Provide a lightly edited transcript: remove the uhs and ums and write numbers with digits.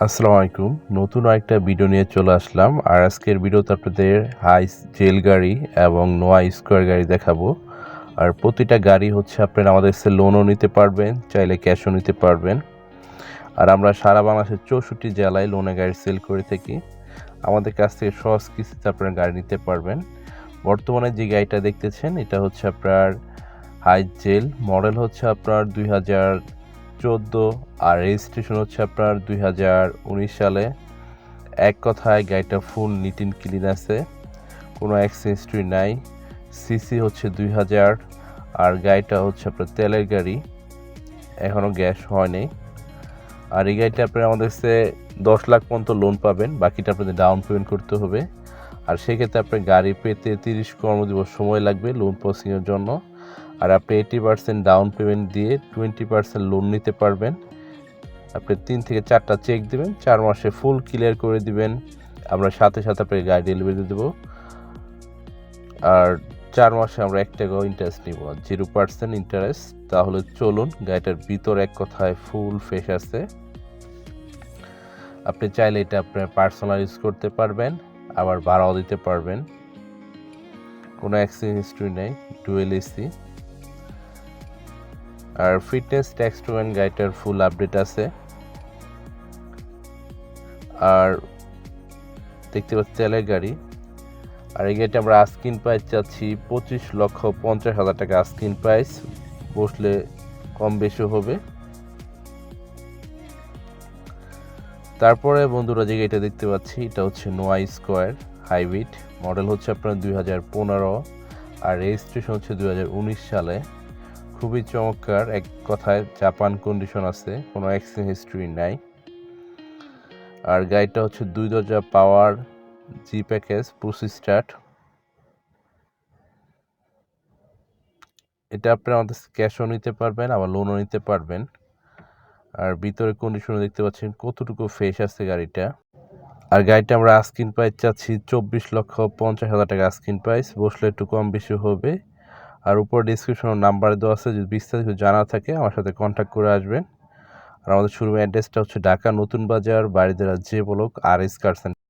আসসালামু আলাইকুম। নতুন আরেকটা ভিডিও নিয়ে চলে আসলাম। আর আজকের ভিডিওতে আপনাদের হাইস জেল গাড়ি এবং নোয়া স্কোয়ার গাড়ি দেখাবো। আর প্রতিটা গাড়ি হচ্ছে আপনারা আমাদের কাছে লোনও নিতে পারবেন, চাইলে ক্যাশও নিতে পারবেন। আর আমরা সারা বাংলাদেশের 64 জেলায় লোনে গাড়ি সেল করে থাকি। আমাদের কাছ থেকে সহজ কিস্তিতে আপনারা গাড়ি নিতে পারবেন। বর্তমানে যে গাড়িটা দেখতেছেন এটা হচ্ছে আপনার হাইস জেল, মডেল হচ্ছে আপনার 2014 আর রেজিস্ট্রেশন হচ্ছে আপনার 2019 সালে। এক কথায় গাড়িটা ফুল নিট অ্যান্ড ক্লিন আছে, কোনো অ্যাক্সিডেন্ট হিস্ট্রি নাই। সিসি হচ্ছে 2000। আর গাড়িটা হচ্ছে আপনার তেলের গাড়ি, এখনও গ্যাস হয়নি। আর এই গাড়িটা আপনারা আমাদের কাছে 10 লাখ পর্যন্ত লোন পাবেন, বাকিটা আপনাদের ডাউন পেমেন্ট করতে হবে। আর সেক্ষেত্রে আপনার গাড়ি পেতে 30 কর্মদিবস সময় লাগবে লোন প্রসেসিংয়ের জন্য। আর আপনি 80% ডাউন পেমেন্ট দিয়ে 20% লোন নিতে পারবেন। আপনি 3 থেকে 4টা চেক দেবেন, 4 মাসে ফুল ক্লিয়ার করে দিবেন। আমরা সাথে সাথে আপনাকে গাড়ি ডেলিভারি দেবো। আর 4 মাসে আমরা 1 টাকাও ইন্টারেস্ট নিব, 0% ইন্টারেস্ট। তাহলে চলুন, গাড়িটার ভিতর এক কথায় ফুল ফ্রেশ আছে। আপনি চাইলে এটা আপনার পার্সোনাল ইউজ করতে পারবেন, আবার ভাড়াও দিতে পারবেন। কোনো অ্যাক্সিডেন্ট হিস্ট্রি নেই, ডুয়েল এসি। আর ফিটনেস ট্যাক্স টু এন্ড গাড়িটার ফুল আপডেট আছে। আর দেখতে পাচ্ছি তেলের গাড়ি। আর এই গাড়িটা আমরা আস্কিন প্রাইস চাচ্ছি 25,50,000 টাকা আস্কিন প্রাইস, বসলে কম বেশি হবে। তারপরে বন্ধুরা যে গাড়িটা দেখতে পাচ্ছি এটা হচ্ছে নোয়া স্কোয়ার হাইব্রিড, মডেল হচ্ছে আপনার 2015 আর রেজিস্ট্রেশন হচ্ছে 2019 সালে। খুবই চমৎকার, এক কথায় জাপান কন্ডিশন আছে, কোনো অ্যাক্সিডেন্ট হিস্ট্রি নাই। আর গাড়িটা হচ্ছে 2 দরজা পাওয়ার জি প্যাকেজ পুশ স্টার্ট। এটা আপনি আমাদের ক্যাশও নিতে পারবেন, আবার লোনও নিতে পারবেন। আর ভিতরে কন্ডিশনে দেখতে পাচ্ছেন কতটুকু ফ্রেশ আছে গাড়িটা। আর গাড়িটা আমরা আস্কিন প্রাইস চাচ্ছি 24,50,000 টাকা আস্কিন প্রাইস, বসলে একটু কম বেশি হবে। আর উপর ডিসক্রিপশনে নাম্বার দেওয়া আছে, যদি বিস্তারিত জানা থাকে আমার সাথে কন্ট্যাক্ট করে আসবেন। আর আমাদের শোরুমের অ্যাড্রেসটা হচ্ছে ঢাকা নতুন বাজার, বাড়িদারা যে ব্লক আর এস কার সেন্টার।